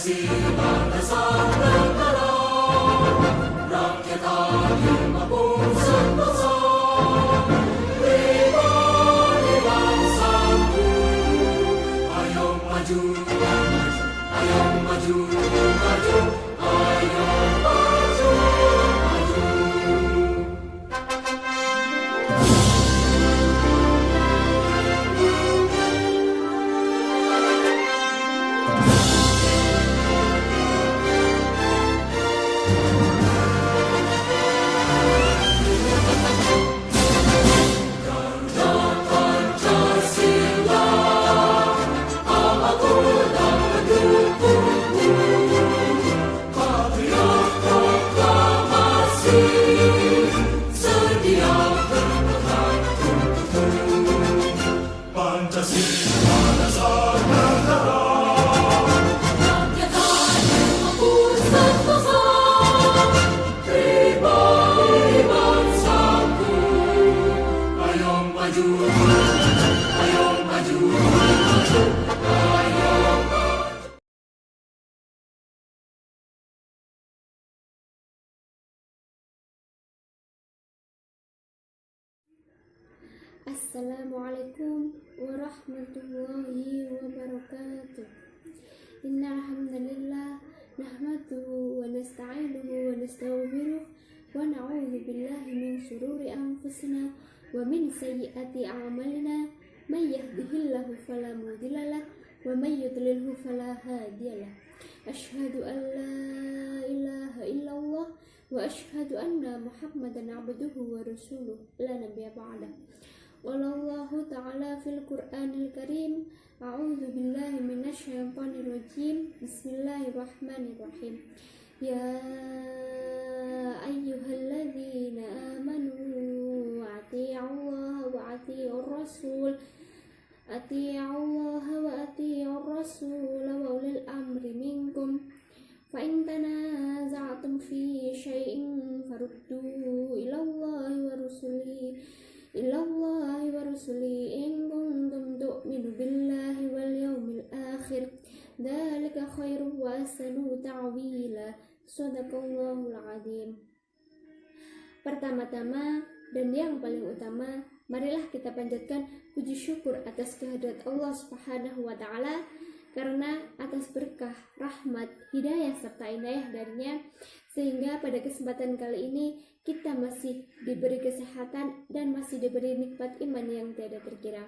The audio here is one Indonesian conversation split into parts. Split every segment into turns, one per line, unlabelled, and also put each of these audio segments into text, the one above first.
Pancasila dasar negara, rakyat adil maupun sentosa, pribadi bangsaku. Ayo maju, ayo maju, maju, ayo maju, maju. Pancasila dasar negara, rakyat adil maupun sentosa, pribadi bangsaku. Ayo maju, ayo maju, maju, ayo maju.
Assalamualaikum warahmatullahi wabarakatuh. Innal hamdalillah nahmaduhu wa nasta'inuhu wa nastaghfiruh wa na'udzu billahi min shururi anfusina wa min sayyiati a'malina. May yahdihillahu fala mudilla lahu wa may yudlilhu fala hadiya lahu. Asyhadu an la ilaha illallah wa asyhadu anna Muhammadan 'abduhu wa rasuluh la nabiyya ba'dahu. Wallahu ta'ala fil Qur'anil Karim. A'udzu billahi minasy syaithanir rajim. Bismillahirrahmanirrahim. Ya ayyuhalladzina amanu atii'allaha wa atii'ur rasul. Atii'allaha wa atii'ur rasul wa ulil amri minkum. Fa in tanaza'tum fi syai'in farudduhu ilallahi wa rasulihi in kuntum tu'minu billahi wal yawmil akhir. Dzalika khairu wa ahsanu ta'wila. Shadaqallahul adzim. Pertama-tama dan yang paling utama, marilah kita panjatkan puji syukur atas kehadirat Allah Subhanahu wa taala, karena atas berkah, rahmat, hidayah serta inayah darinya, sehingga pada kesempatan kali ini kita masih diberi kesehatan dan masih diberi nikmat iman yang tiada terkira.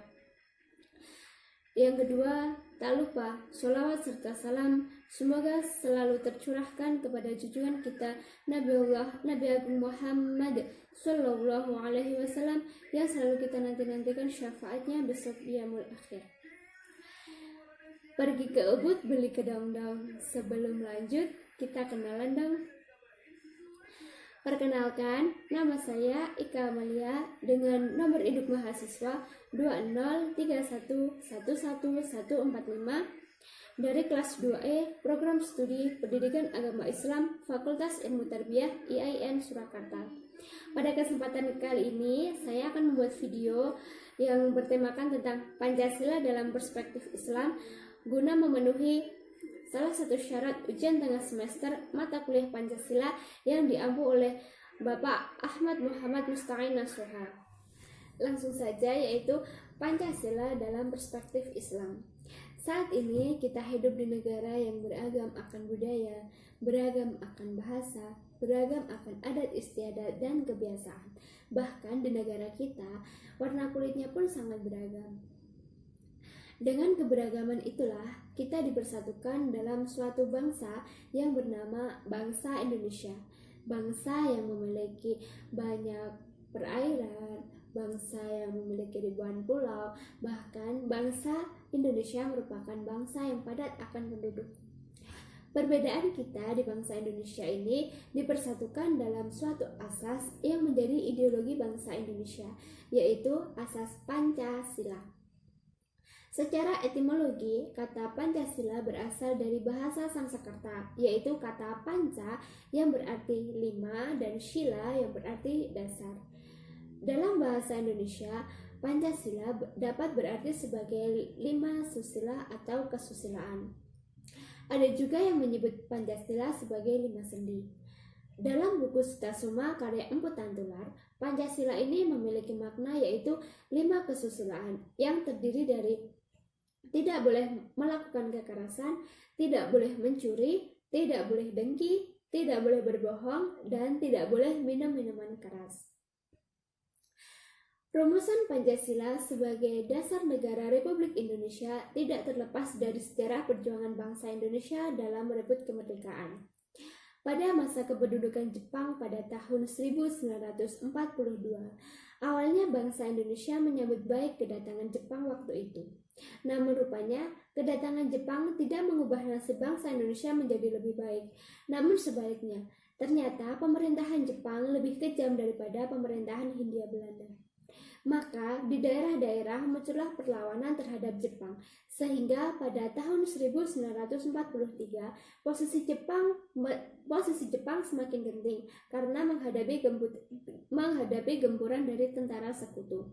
Yang kedua, tak lupa sholawat serta salam semoga selalu tercurahkan kepada junjungan kita Nabi Agung Muhammad Sallallahu Alaihi Wasallam yang selalu kita nanti-nantikan syafaatnya besok yaumul akhir. Pergi ke Ubud beli kedong-dong. Sebelum lanjut, kita kenalan dong. Perkenalkan, nama saya Ika Amalia dengan nomor induk mahasiswa 203111145 dari kelas 2E Program Studi Pendidikan Agama Islam Fakultas Ilmu Tarbiyah IAIN Surakarta. Pada kesempatan kali ini, saya akan membuat video yang bertemakan tentang Pancasila dalam perspektif Islam guna memenuhi salah satu syarat ujian tengah semester mata kuliah Pancasila yang diampu oleh Bapak Ahmad Muhammad Musta'in Nasuha. Langsung saja, yaitu Pancasila dalam perspektif Islam. Saat ini kita hidup di negara yang beragam akan budaya, beragam akan bahasa, beragam akan adat istiadat dan kebiasaan. Bahkan di negara kita, warna kulitnya pun sangat beragam. Dengan keberagaman itulah kita dipersatukan dalam suatu bangsa yang bernama bangsa Indonesia. Bangsa yang memiliki banyak perairan, bangsa yang memiliki ribuan pulau, bahkan bangsa Indonesia merupakan bangsa yang padat akan penduduk. Perbedaan kita di bangsa Indonesia ini dipersatukan dalam suatu asas yang menjadi ideologi bangsa Indonesia, yaitu asas Pancasila. Secara etimologi, kata Pancasila berasal dari bahasa Sanskerta, yaitu kata panca yang berarti lima dan sila yang berarti dasar. Dalam bahasa Indonesia, Pancasila dapat berarti sebagai 5 susila atau kesusilaan. Ada juga yang menyebut Pancasila sebagai 5 sendi. Dalam buku Sutasoma karya Empu Tantular, Pancasila ini memiliki makna yaitu 5 kesusilaan yang terdiri dari tidak boleh melakukan kekerasan, tidak boleh mencuri, tidak boleh dengki, tidak boleh berbohong, dan tidak boleh minum minuman keras. Rumusan Pancasila sebagai dasar negara Republik Indonesia tidak terlepas dari sejarah perjuangan bangsa Indonesia dalam merebut kemerdekaan. Pada masa kependudukan Jepang pada tahun 1942, awalnya bangsa Indonesia menyambut baik kedatangan Jepang waktu itu. Namun rupanya, kedatangan Jepang tidak mengubah nasib bangsa Indonesia menjadi lebih baik. Namun sebaliknya, ternyata pemerintahan Jepang lebih kejam daripada pemerintahan Hindia Belanda. Maka di daerah-daerah muncullah perlawanan terhadap Jepang, sehingga pada tahun 1943 posisi Jepang semakin genting karena menghadapi gempuran dari tentara sekutu.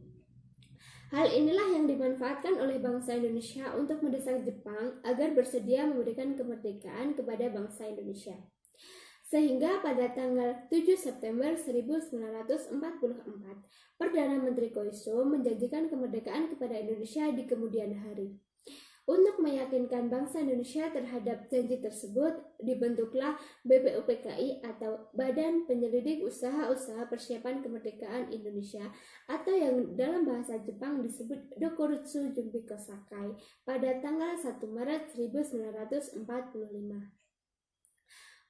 Hal inilah yang dimanfaatkan oleh bangsa Indonesia untuk mendesak Jepang agar bersedia memberikan kemerdekaan kepada bangsa Indonesia. Sehingga pada tanggal 7 September 1944, Perdana Menteri Koiso menjanjikan kemerdekaan kepada Indonesia di kemudian hari. Untuk meyakinkan bangsa Indonesia terhadap janji tersebut, dibentuklah BPUPKI atau Badan Penyelidik Usaha-Usaha Persiapan Kemerdekaan Indonesia atau yang dalam bahasa Jepang disebut Dokurutsu Jumbiko Sakai pada tanggal 1 Maret 1945.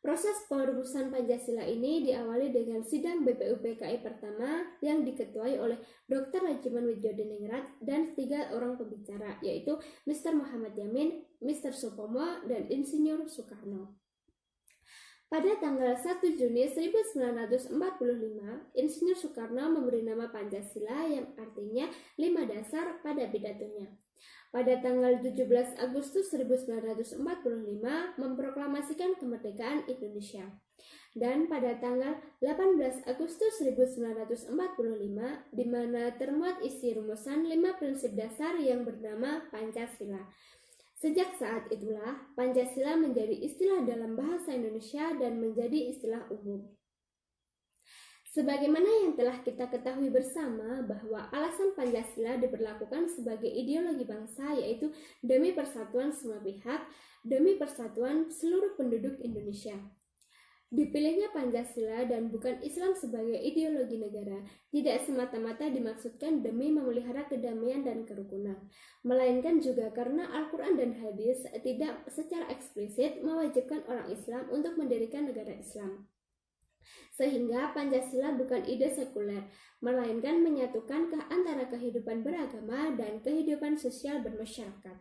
Proses perumusan Pancasila ini diawali dengan sidang BPUPKI pertama yang diketuai oleh Dr. Rajiman Widjodiningrat dan 3 orang pembicara, yaitu Mr. Muhammad Yamin, Mr. Supomo, dan Insinyur Soekarno. Pada tanggal 1 Juni 1945, Insinyur Soekarno memberi nama Pancasila yang artinya 5 dasar pada pidatonya. Pada tanggal 17 Agustus 1945 memproklamasikan kemerdekaan Indonesia. Dan pada tanggal 18 Agustus 1945 di mana termuat isi rumusan 5 prinsip dasar yang bernama Pancasila. Sejak saat itulah Pancasila menjadi istilah dalam bahasa Indonesia dan menjadi istilah umum. Sebagaimana yang telah kita ketahui bersama bahwa alasan Pancasila diberlakukan sebagai ideologi bangsa yaitu demi persatuan semua pihak, demi persatuan seluruh penduduk Indonesia. Dipilihnya Pancasila dan bukan Islam sebagai ideologi negara tidak semata-mata dimaksudkan demi memelihara kedamaian dan kerukunan, melainkan juga karena Al-Quran dan Hadis tidak secara eksplisit mewajibkan orang Islam untuk mendirikan negara Islam. Sehingga Pancasila bukan ide sekuler, melainkan menyatukan antara kehidupan beragama dan kehidupan sosial bermasyarakat.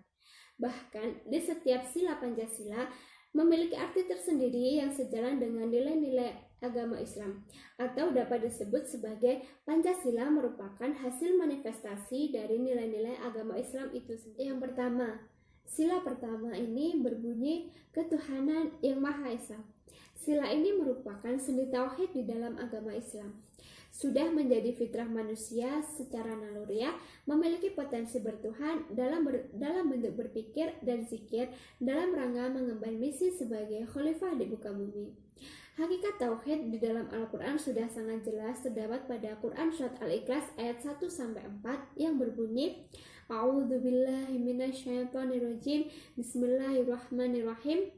Bahkan di setiap sila Pancasila memiliki arti tersendiri yang sejalan dengan nilai-nilai agama Islam, atau dapat disebut sebagai Pancasila merupakan hasil manifestasi dari nilai-nilai agama Islam itu sendiri. Yang pertama, sila pertama ini berbunyi ketuhanan yang Maha Esa. Sila ini merupakan sendi tauhid di dalam agama Islam. Sudah menjadi fitrah manusia secara naluriah, memiliki potensi bertuhan dalam bentuk berpikir dan zikir dalam rangka mengemban misi sebagai khalifah di muka bumi. Hakikat tauhid di dalam Al-Quran sudah sangat jelas terdapat pada Quran Surat Al-Ikhlas ayat 1-4 yang berbunyi A'udzubillahi minasyaitonirrajim Bismillahirrahmanirrahim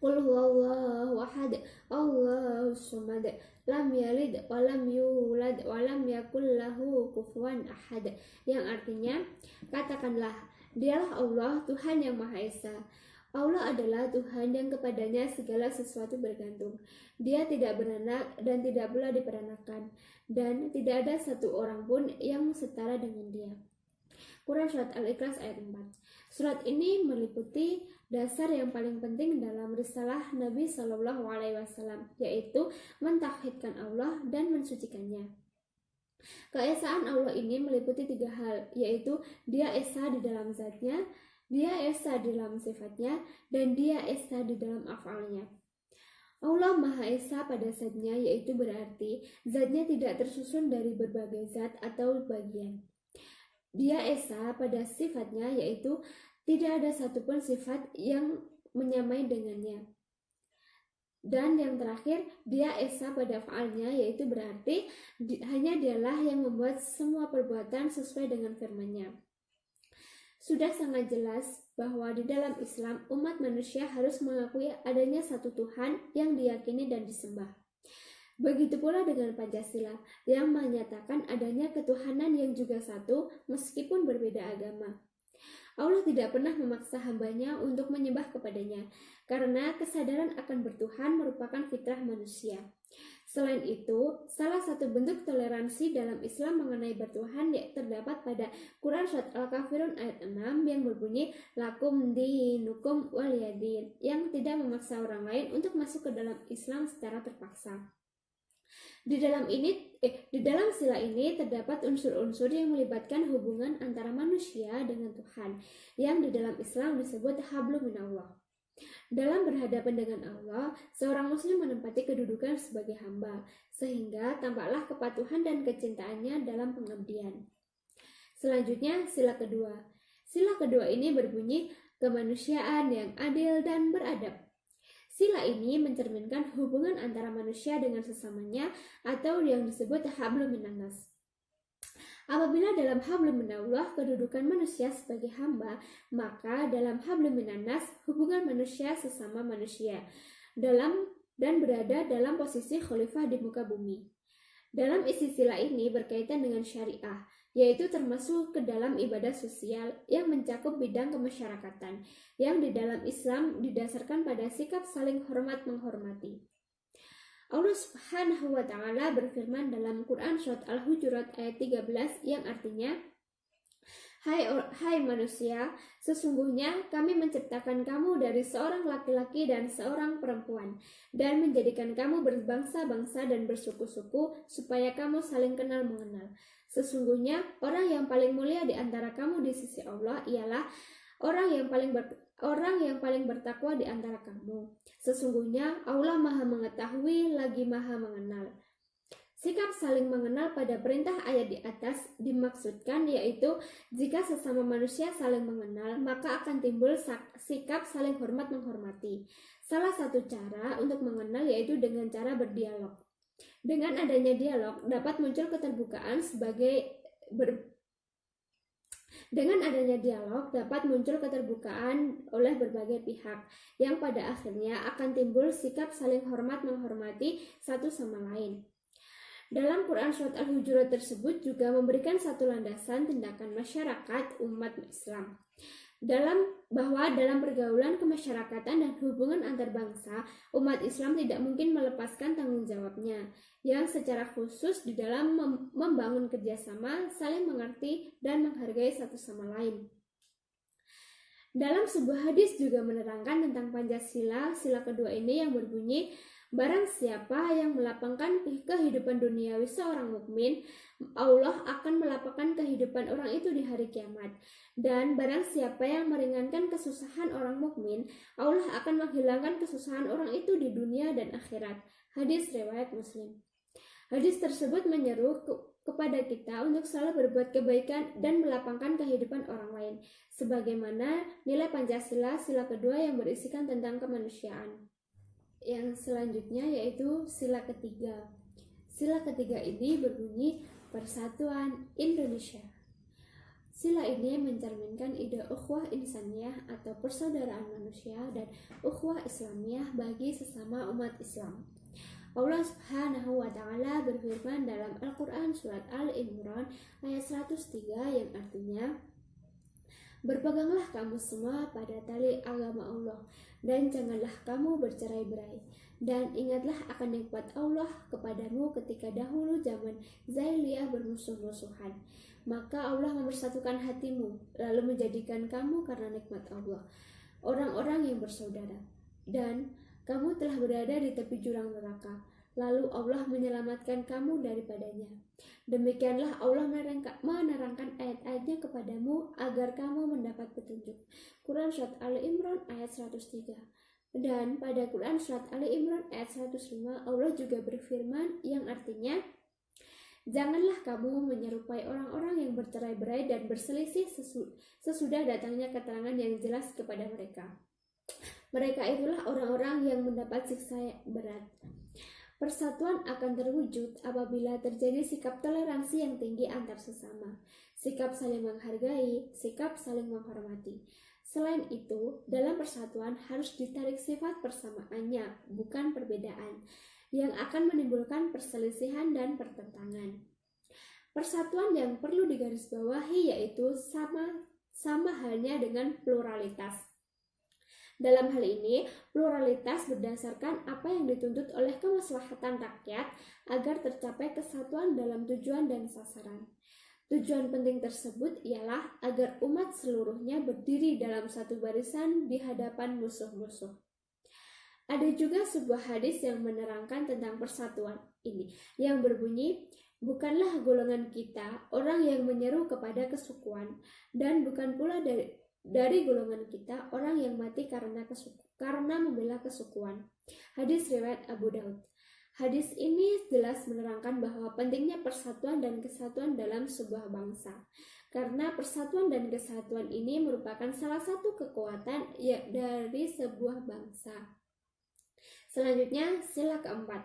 Qul huwallahu ahad Allahus samad lam yalid wa lam yulad wa lam yakul lahu kufuwan ahad, yang artinya katakanlah dialah Allah Tuhan yang Maha Esa. Allah adalah Tuhan yang kepadanya segala sesuatu bergantung. Dia tidak beranak dan tidak pula diperanakan, dan tidak ada satu orang pun yang setara dengan Dia. Quran Surat Al-Ikhlas ayat 4. Surat ini meliputi dasar yang paling penting dalam risalah Nabi Shallallahu Alaihi Wasallam, yaitu mentauhidkan Allah dan mensucikannya. Keesaan Allah ini meliputi 3 hal, yaitu Dia Esa di dalam zatnya, Dia Esa di dalam sifatnya, dan Dia Esa di dalam afalnya. Allah Maha Esa pada zatnya, yaitu berarti zatnya tidak tersusun dari berbagai zat atau bagian. Dia Esa pada sifatnya, yaitu tidak ada satupun sifat yang menyamai dengannya. Dan yang terakhir, dia esa pada fa'alnya, yaitu berarti hanya dialah yang membuat semua perbuatan sesuai dengan firman-Nya. Sudah sangat jelas bahwa di dalam Islam, umat manusia harus mengakui adanya satu Tuhan yang diyakini dan disembah. Begitu pula dengan Pancasila, yang menyatakan adanya ketuhanan yang juga satu meskipun berbeda agama. Allah tidak pernah memaksa hambanya untuk menyembah kepadanya, karena kesadaran akan bertuhan merupakan fitrah manusia. Selain itu, salah satu bentuk toleransi dalam Islam mengenai bertuhan terdapat pada Quran Surat Al-Kafirun ayat 6 yang berbunyi lakum dinukum waliyadin, yang tidak memaksa orang lain untuk masuk ke dalam Islam secara terpaksa. Di dalam sila ini terdapat unsur-unsur yang melibatkan hubungan antara manusia dengan Tuhan, yang di dalam Islam disebut hablum minallah. Dalam berhadapan dengan Allah, seorang muslim menempati kedudukan sebagai hamba, sehingga tampaklah kepatuhan dan kecintaannya dalam pengabdian. Selanjutnya, sila kedua. Sila kedua ini berbunyi kemanusiaan yang adil dan beradab. Sila ini mencerminkan hubungan antara manusia dengan sesamanya atau yang disebut hablum minannas. Apabila dalam hablum minallah kedudukan manusia sebagai hamba, maka dalam hablum minannas hubungan manusia sesama manusia dan berada dalam posisi khalifah di muka bumi. Dalam isi sila ini berkaitan dengan syariah, yaitu termasuk ke dalam ibadah sosial yang mencakup bidang kemasyarakatan, yang di dalam Islam didasarkan pada sikap saling hormat menghormati. Allah Subhanahu wa Ta'ala berfirman dalam Quran Surat Al-Hujurat ayat 13 yang artinya, Hai manusia, sesungguhnya kami menciptakan kamu dari seorang laki-laki dan seorang perempuan, dan menjadikan kamu berbangsa-bangsa dan bersuku-suku supaya kamu saling kenal mengenal. Sesungguhnya orang yang paling mulia di antara kamu di sisi Allah ialah orang yang paling bertakwa di antara kamu. Sesungguhnya Allah Maha Mengetahui lagi Maha Mengenal. Sikap saling mengenal pada perintah ayat di atas dimaksudkan, yaitu jika sesama manusia saling mengenal, maka akan timbul sikap saling hormat menghormati. Salah satu cara untuk mengenal yaitu dengan cara berdialog. Dengan adanya dialog dapat muncul keterbukaan oleh berbagai pihak, yang pada akhirnya akan timbul sikap saling hormat menghormati satu sama lain. Dalam Quran Surat Al-Hujurat tersebut juga memberikan satu landasan tindakan masyarakat umat Islam. Bahwa dalam pergaulan kemasyarakatan dan hubungan antar bangsa, umat Islam tidak mungkin melepaskan tanggung jawabnya, yang secara khusus di dalam membangun kerjasama, saling mengerti, dan menghargai satu sama lain. Dalam sebuah hadis juga menerangkan tentang Pancasila, sila kedua ini yang berbunyi, barang siapa yang melapangkan kehidupan duniawi seorang mukmin, Allah akan melapangkan kehidupan orang itu di hari kiamat. Dan barang siapa yang meringankan kesusahan orang mukmin, Allah akan menghilangkan kesusahan orang itu di dunia dan akhirat. Hadis riwayat Muslim. Hadis tersebut menyeru kepada kita untuk selalu berbuat kebaikan dan melapangkan kehidupan orang lain, sebagaimana nilai Pancasila sila kedua yang berisikan tentang kemanusiaan. Yang selanjutnya yaitu sila ketiga. Sila ketiga ini berbunyi Persatuan Indonesia. Sila ini mencerminkan ide ukhuwah insaniyah atau persaudaraan manusia dan ukhuwah Islamiyah bagi sesama umat Islam. Allah Subhanahu wa Ta'ala berfirman dalam Al-Quran Surat Al-Imran ayat 103 yang artinya, berpeganglah kamu semua pada tali agama Allah, dan janganlah kamu bercerai-berai. Dan ingatlah akan nikmat Allah kepadamu ketika dahulu zaman Zahiliyah bermusuh-musuhan. Maka Allah mempersatukan hatimu, lalu menjadikan kamu karena nikmat Allah orang-orang yang bersaudara. Dan kamu telah berada di tepi jurang neraka, lalu Allah menyelamatkan kamu daripadanya. Demikianlah Allah menerangkan ayat-ayatnya kepadamu agar kamu mendapat petunjuk. Quran Surat Ali Imran ayat 103. Dan pada Quran Surat Ali Imran ayat 105 Allah juga berfirman yang artinya, janganlah kamu menyerupai orang-orang yang bercerai-berai dan berselisih sesudah datangnya keterangan yang jelas kepada mereka. Mereka itulah orang-orang yang mendapat siksa yang berat. Persatuan akan terwujud apabila terjadi sikap toleransi yang tinggi antar sesama, sikap saling menghargai, sikap saling menghormati. Selain itu, dalam persatuan harus ditarik sifat persamaannya, bukan perbedaan, yang akan menimbulkan perselisihan dan pertentangan. Persatuan yang perlu digarisbawahi yaitu sama halnya dengan pluralitas. Dalam hal ini, pluralitas berdasarkan apa yang dituntut oleh kemaslahatan rakyat agar tercapai kesatuan dalam tujuan dan sasaran. Tujuan penting tersebut ialah agar umat seluruhnya berdiri dalam satu barisan di hadapan musuh-musuh. Ada juga sebuah hadis yang menerangkan tentang persatuan ini, yang berbunyi, "Bukanlah golongan kita orang yang menyeru kepada kesukuan, dan bukan pula dari golongan kita orang yang mati karena membela kesukuan." Hadis riwayat Abu Daud. Hadis ini jelas menerangkan bahwa pentingnya persatuan dan kesatuan dalam sebuah bangsa. Karena persatuan dan kesatuan ini merupakan salah satu kekuatan dari sebuah bangsa. Selanjutnya, sila keempat.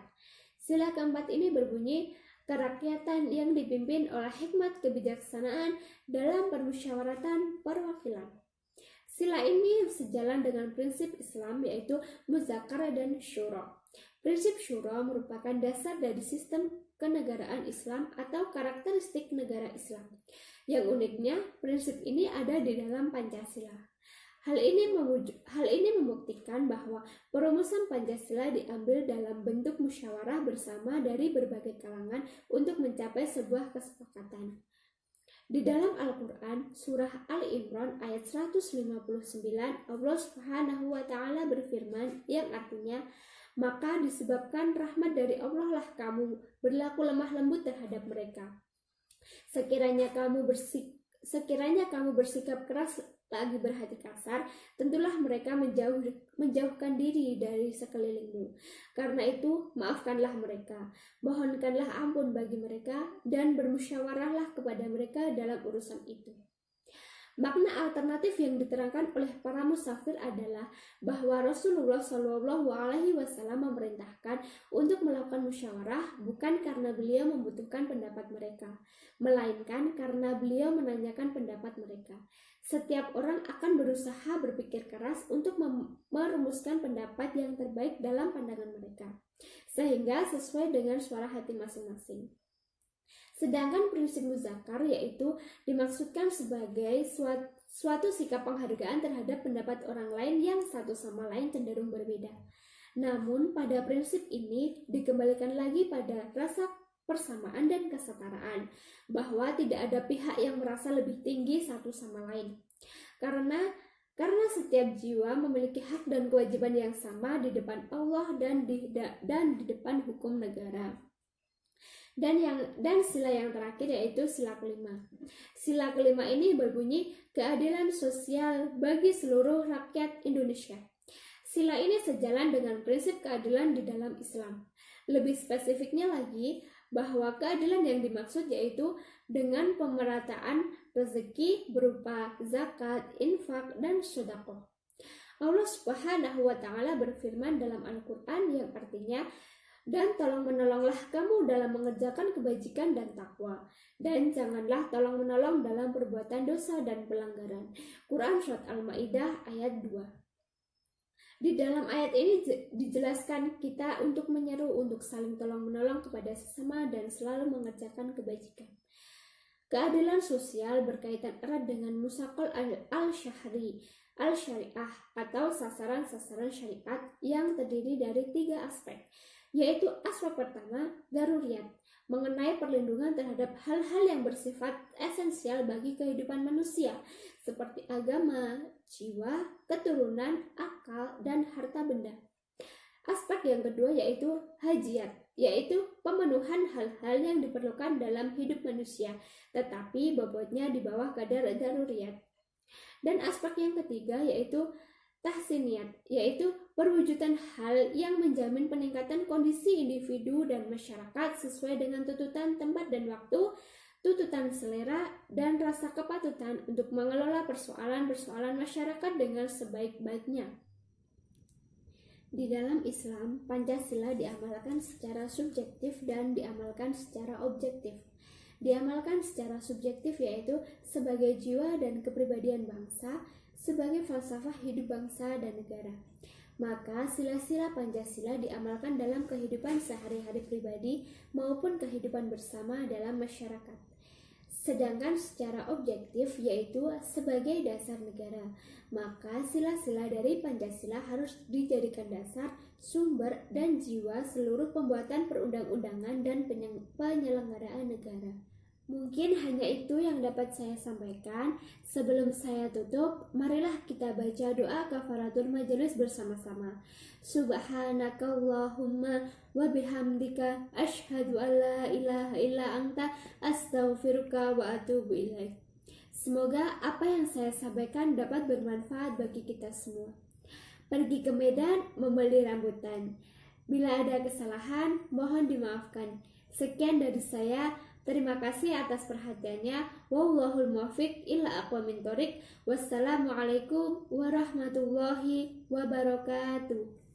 Sila keempat ini berbunyi, kerakyatan yang dipimpin oleh hikmat kebijaksanaan dalam permusyawaratan perwakilan. Sila ini sejalan dengan prinsip Islam yaitu muzakarah dan syura. Prinsip syura merupakan dasar dari sistem kenegaraan Islam atau karakteristik negara Islam. Yang uniknya, prinsip ini ada di dalam Pancasila. Hal ini membuktikan bahwa perumusan Pancasila diambil dalam bentuk musyawarah bersama dari berbagai kalangan untuk mencapai sebuah kesepakatan. Di dalam Al-Quran, surah Ali Imran ayat 159, Allah Subhanahu wa Ta'ala berfirman yang artinya, "Maka disebabkan rahmat dari Allah lah kamu berlaku lemah lembut terhadap mereka. Sekiranya kamu bersikap keras lagi berhati kasar, tentulah mereka menjauhkan diri dari sekelilingmu. Karena itu, maafkanlah mereka, mohonkanlah ampun bagi mereka, dan bermusyawarahlah kepada mereka dalam urusan itu." Makna alternatif yang diterangkan oleh para musafir adalah bahwa Rasulullah SAW memerintahkan untuk melakukan musyawarah bukan karena beliau membutuhkan pendapat mereka, melainkan karena beliau menanyakan pendapat mereka. Setiap orang akan berusaha berpikir keras untuk merumuskan pendapat yang terbaik dalam pandangan mereka, sehingga sesuai dengan suara hati masing-masing. Sedangkan prinsip muzakar yaitu dimaksudkan sebagai suatu sikap penghargaan terhadap pendapat orang lain yang satu sama lain cenderung berbeda. Namun pada prinsip ini dikembalikan lagi pada rasa persamaan dan kesetaraan, bahwa tidak ada pihak yang merasa lebih tinggi satu sama lain. Karena setiap jiwa memiliki hak dan kewajiban yang sama di depan Allah dan di depan hukum negara. Dan sila yang terakhir yaitu sila kelima. Sila kelima ini berbunyi keadilan sosial bagi seluruh rakyat Indonesia. Sila ini sejalan dengan prinsip keadilan di dalam Islam. Lebih spesifiknya lagi, bahwa keadilan yang dimaksud yaitu dengan pemerataan rezeki berupa zakat, infak, dan sedekah. Allah Subhanahu wa Ta'ala berfirman dalam Al-Quran yang artinya, "Dan tolong-menolonglah kamu dalam mengerjakan kebajikan dan takwa, dan janganlah tolong-menolong dalam perbuatan dosa dan pelanggaran." Quran Surat Al-Ma'idah ayat 2. Di dalam ayat ini dijelaskan kita untuk menyeru untuk saling tolong-menolong kepada sesama dan selalu mengerjakan kebajikan. Keadilan sosial berkaitan erat dengan musakal al-syariah atau sasaran-sasaran syariat yang terdiri dari 3 aspek, yaitu aspek pertama, daruriyat, mengenai perlindungan terhadap hal-hal yang bersifat esensial bagi kehidupan manusia, seperti agama, jiwa, keturunan, akal, dan harta benda. Aspek yang kedua yaitu hajiyat, yaitu pemenuhan hal-hal yang diperlukan dalam hidup manusia, tetapi bobotnya di bawah kadar daruriyat. Dan aspek yang ketiga yaitu tahsiniyat, yaitu perwujudan hal yang menjamin peningkatan kondisi individu dan masyarakat sesuai dengan tuntutan tempat dan waktu, tuntutan selera, dan rasa kepatutan untuk mengelola persoalan-persoalan masyarakat dengan sebaik-baiknya. Di dalam Islam, Pancasila diamalkan secara subjektif dan diamalkan secara objektif. Diamalkan secara subjektif yaitu sebagai jiwa dan kepribadian bangsa, sebagai falsafah hidup bangsa dan negara. Maka sila-sila Pancasila diamalkan dalam kehidupan sehari-hari pribadi maupun kehidupan bersama dalam masyarakat. Sedangkan secara objektif yaitu sebagai dasar negara, maka sila-sila dari Pancasila harus dijadikan dasar, sumber, dan jiwa seluruh pembuatan perundang-undangan dan penyelenggaraan negara. Mungkin hanya itu yang dapat saya sampaikan. Sebelum saya tutup, marilah kita baca doa kafaratul majelis bersama-sama. Subhanakallahumma wa bihamdika asyhadu an la ilaha illa anta astaghfiruka wa atubu ilaik. Semoga apa yang saya sampaikan dapat bermanfaat bagi kita semua. Pergi ke Medan membeli rambutan. Bila ada kesalahan, mohon dimaafkan. Sekian dari saya. Terima kasih atas perhatiannya. Wallahul muwaffiq ila aqwamit thoriq. Wassalamualaikum warahmatullahi wabarakatuh.